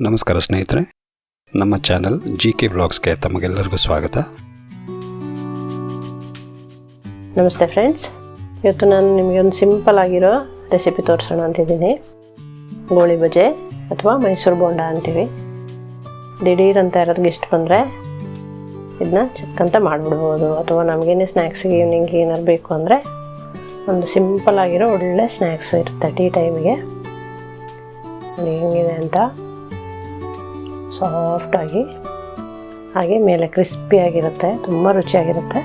ನಮಸ್ಕಾರ ಸ್ನೇಹಿತರೆ, ನಮ್ಮ ಚಾನಲ್ GK ವ್ಲಾಗ್ಸ್ಗೆ ತಮಗೆಲ್ಲರಿಗೂ ಸ್ವಾಗತ. ನಮಸ್ತೆ ಫ್ರೆಂಡ್ಸ್, ಇವತ್ತು ನಾನು ನಿಮಗೆ ಒಂದು ಸಿಂಪಲ್ ಆಗಿರೋ ರೆಸಿಪಿ ತೋರಿಸೋಣ ಅಂತಿದ್ದೀನಿ. ಗೋಳಿ ಬಜೆ ಅಥವಾ ಮೈಸೂರು ಬೋಂಡ ಅಂತೀವಿ. ದಿಢೀರಂತ ಯಾರಾದ್ರು ಗೆಸ್ಟ್ ಬಂದರೆ ಇದನ್ನ ಚಕ್ಕಂತ ಮಾಡಿಬಿಡ್ಬೋದು. ಅಥವಾ ನಮಗೇನೆ ಸ್ನ್ಯಾಕ್ಸಿಗೆ ಈವ್ನಿಂಗ್ ಏನಾರು ಬೇಕು ಅಂದರೆ ಒಂದು ಸಿಂಪಲ್ ಆಗಿರೋ ಒಳ್ಳೆ ಸ್ನ್ಯಾಕ್ಸ್ ಇರುತ್ತೆ ಟೀ ಟೈಮಿಗೆ. ಹೆಂಗಿದೆ ಅಂತ ಸಾಫ್ಟಾಗಿ, ಹಾಗೆ ಮೇಲೆ ಕ್ರಿಸ್ಪಿಯಾಗಿರುತ್ತೆ, ತುಂಬ ರುಚಿಯಾಗಿರುತ್ತೆ.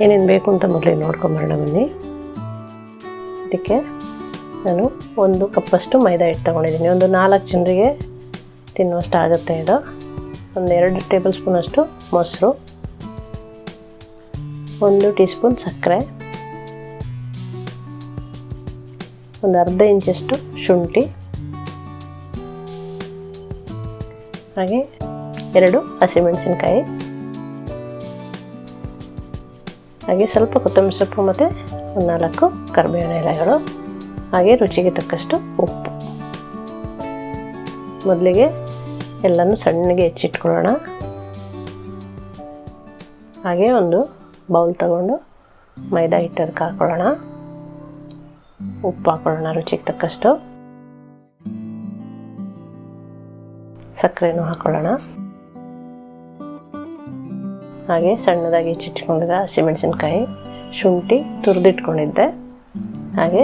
ಏನೇನು ಬೇಕು ಅಂತ ಮೊದಲೇ ನೋಡ್ಕೊಂಬರೋಣ ಬನ್ನಿ. ಇದಕ್ಕೆ ನಾನು 1 ಕಪ್ಪಷ್ಟು ಮೈದಾ ಹಿಟ್ಟು ತೊಗೊಂಡಿದ್ದೀನಿ. ಒಂದು 4 ಜನರಿಗೆ ತಿನ್ನುವಷ್ಟು ಆಗುತ್ತೆ ಇದು. ಒಂದು 2 ಟೇಬಲ್ ಸ್ಪೂನಷ್ಟು ಮೊಸರು, 1 ಟೀ ಸ್ಪೂನ್ ಸಕ್ಕರೆ, ಒಂದು ಅರ್ಧ ಇಂಚಷ್ಟು ಶುಂಠಿ, ಹಾಗೆ 2 ಹಸಿಮೆಣಸಿನ್ಕಾಯಿ, ಹಾಗೆ ಸ್ವಲ್ಪ ಕೊತ್ತಂಬರಿ ಸೊಪ್ಪು ಮತ್ತು ಒಂದು 4 ಕರಿಬೇವಿನ ಎಲೆಗಳು, ಹಾಗೆ ರುಚಿಗೆ ತಕ್ಕಷ್ಟು ಉಪ್ಪು. ಮೊದಲಿಗೆ ಎಲ್ಲನೂ ಸಣ್ಣಗೆ ಹೆಚ್ಚಿಟ್ಕೊಳ್ಳೋಣ. ಹಾಗೆ ಒಂದು ಬೌಲ್ ತಗೊಂಡು ಮೈದಾ ಹಿಟ್ಟು ಅದಕ್ಕೆ ಹಾಕೊಳ್ಳೋಣ. ಉಪ್ಪು ಹಾಕೊಳ್ಳೋಣ ರುಚಿಗೆ ತಕ್ಕಷ್ಟು, ಸಕ್ಕರೆನೂ ಹಾಕೊಳ್ಳೋಣ. ಹಾಗೆ ಸಣ್ಣದಾಗಿ ಹೆಚ್ಚಿಟ್ಕೊಂಡಿದ್ದ ಹಸಿಮೆಣಸಿನ್ಕಾಯಿ, ಶುಂಠಿ ತುರಿದಿಟ್ಕೊಂಡಿದ್ದೆ, ಹಾಗೆ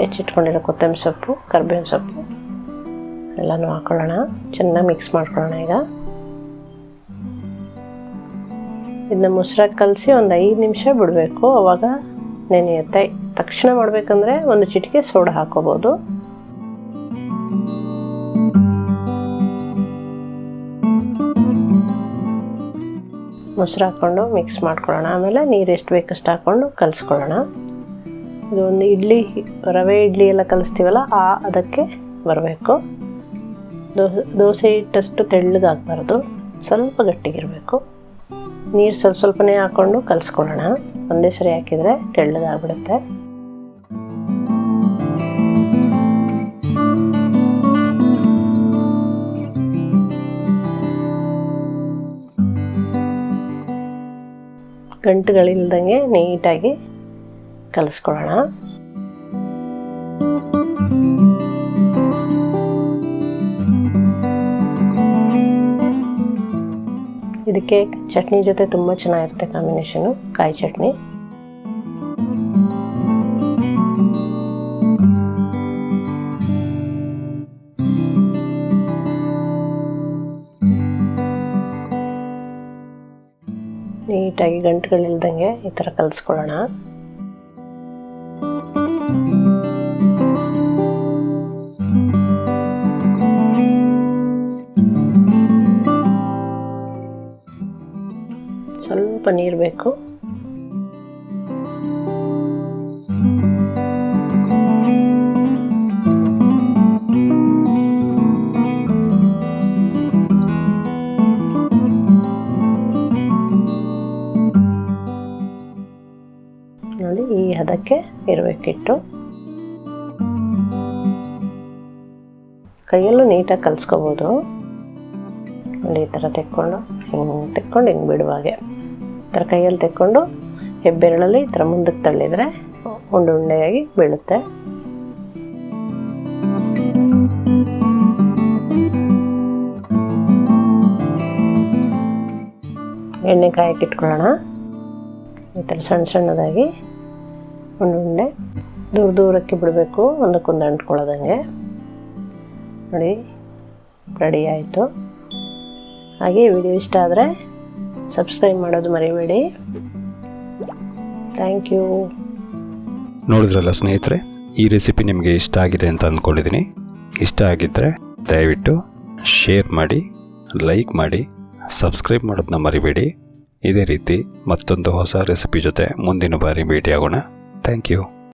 ಹೆಚ್ಚಿಟ್ಕೊಂಡಿರೋ ಕೊತ್ತಂಬರಿ ಸೊಪ್ಪು, ಕರಿಬೇವಿನ ಸೊಪ್ಪು ಎಲ್ಲನೂ ಹಾಕೊಳ್ಳೋಣ. ಚೆನ್ನಾಗಿ ಮಿಕ್ಸ್ ಮಾಡ್ಕೊಳ್ಳೋಣ. ಈಗ ಇದನ್ನ ಮೊಸರಾಗಿ ಕಲಸಿ ಒಂದು 5 ನಿಮಿಷ ಬಿಡಬೇಕು. ಆವಾಗ ನೆನೆಯುತ್ತೆ. ತಕ್ಷಣ ಮಾಡಬೇಕಂದ್ರೆ ಒಂದು ಚಿಟಿಕೆ ಸೋಡಾ ಹಾಕೋಬೋದು. ಮೊಸರು ಹಾಕ್ಕೊಂಡು ಮಿಕ್ಸ್ ಮಾಡ್ಕೊಳ್ಳೋಣ. ಆಮೇಲೆ ನೀರು ಎಷ್ಟು ಬೇಕಷ್ಟು ಹಾಕ್ಕೊಂಡು ಕಲಿಸ್ಕೊಳ್ಳೋಣ. ಇದು ಒಂದು ಇಡ್ಲಿ, ರವೆ ಇಡ್ಲಿ ಎಲ್ಲ ಕಲಿಸ್ತೀವಲ್ಲ ಅದಕ್ಕೆ ಬರಬೇಕು. ದೋಸೆ ಹಿಟ್ಟಷ್ಟು ತೆಳ್ಳಗಾಗಬಾರ್ದು, ಸ್ವಲ್ಪ ಗಟ್ಟಿಗಿರಬೇಕು. ನೀರು ಸ್ವಲ್ಪನೇ ಹಾಕ್ಕೊಂಡು ಕಲಿಸ್ಕೊಳ್ಳೋಣ. ಒಂದೇ ಸರಿ ಹಾಕಿದರೆ ತೆಳ್ಳಗಾಗ್ಬಿಡುತ್ತೆ. ಗಂಟುಗಳಿಲ್ದಂಗೆ ನೀಟಾಗಿ ಕಲಿಸ್ಕೊಳ್ಳೋಣ. ಇದಕ್ಕೆ ಚಟ್ನಿ ಜೊತೆ ತುಂಬ ಚೆನ್ನಾಗಿರುತ್ತೆ ಕಾಂಬಿನೇಷನು, ಕಾಯಿ ಚಟ್ನಿ. ನೀಟಾಗಿ ಗಂಟುಗಳಿಲ್ದಂಗೆ ಈ ಥರ ಕಲಿಸ್ಕೊಳ್ಳೋಣ. ಸ್ವಲ್ಪ ನೀರು ಬೇಕು. ನೋಡಿ, ಈ ಹದಕ್ಕೆ ಇರಬೇಕಿಟ್ಟು. ಕೈಯಲ್ಲೂ ನೀಟಾಗಿ ಕಲಿಸ್ಕೋಬೋದು. ನೋಡಿ, ಈ ಥರ ತೆಕ್ಕೊಂಡು ಹಿಂಗೆ ಬಿಡುವಾಗೆ ಈ ಥರ ಕೈಯಲ್ಲಿ ತೆಕ್ಕೊಂಡು ಹೆಬ್ಬೆರಳಲ್ಲಿ ಈ ಥರ ಮುಂದಕ್ಕೆ ತಳ್ಳಿದರೆ ಉಂಡೆ ಉಂಡೆಯಾಗಿ ಬೀಳುತ್ತೆ. ಎಣ್ಣೆ ಕಾಯಕ್ಕೆ ಇಟ್ಕೊಳ್ಳೋಣ. ಈ ಥರ ಸಣ್ಣ ಸಣ್ಣದಾಗಿ ಉಂಡೆ ದೂರಕ್ಕೆ ಬಿಡಬೇಕು, ಒಂದಕ್ಕೊಂದು ಅಂಟ್ಕೊಳ್ಳೋದಂಗೆ. ನೋಡಿ, ರೆಡಿ ಆಯಿತು. ಹಾಗೆ ವಿಡಿಯೋ ಇಷ್ಟ ಆದರೆ ಸಬ್ಸ್ಕ್ರೈಬ್ ಮಾಡೋದು ಮರಿಬೇಡಿ. Thank you. ನೋಡಿದ್ರಲ್ಲ ಸ್ನೇಹಿತರೆ, ಈ ರೆಸಿಪಿ ನಿಮಗೆ ಇಷ್ಟ ಆಗಿದೆ ಅಂತ ಅಂದ್ಕೊಂಡಿದ್ದೀನಿ. ಇಷ್ಟ ಆಗಿದ್ದರೆ ದಯವಿಟ್ಟು ಶೇರ್ ಮಾಡಿ, ಲೈಕ್ ಮಾಡಿ, ಸಬ್ಸ್ಕ್ರೈಬ್ ಮಾಡೋದನ್ನ ಮರಿಬೇಡಿ. ಇದೇ ರೀತಿ ಮತ್ತೊಂದು ಹೊಸ ರೆಸಿಪಿ ಜೊತೆ ಮುಂದಿನ ಬಾರಿ ಭೇಟಿಯಾಗೋಣ. Thank you.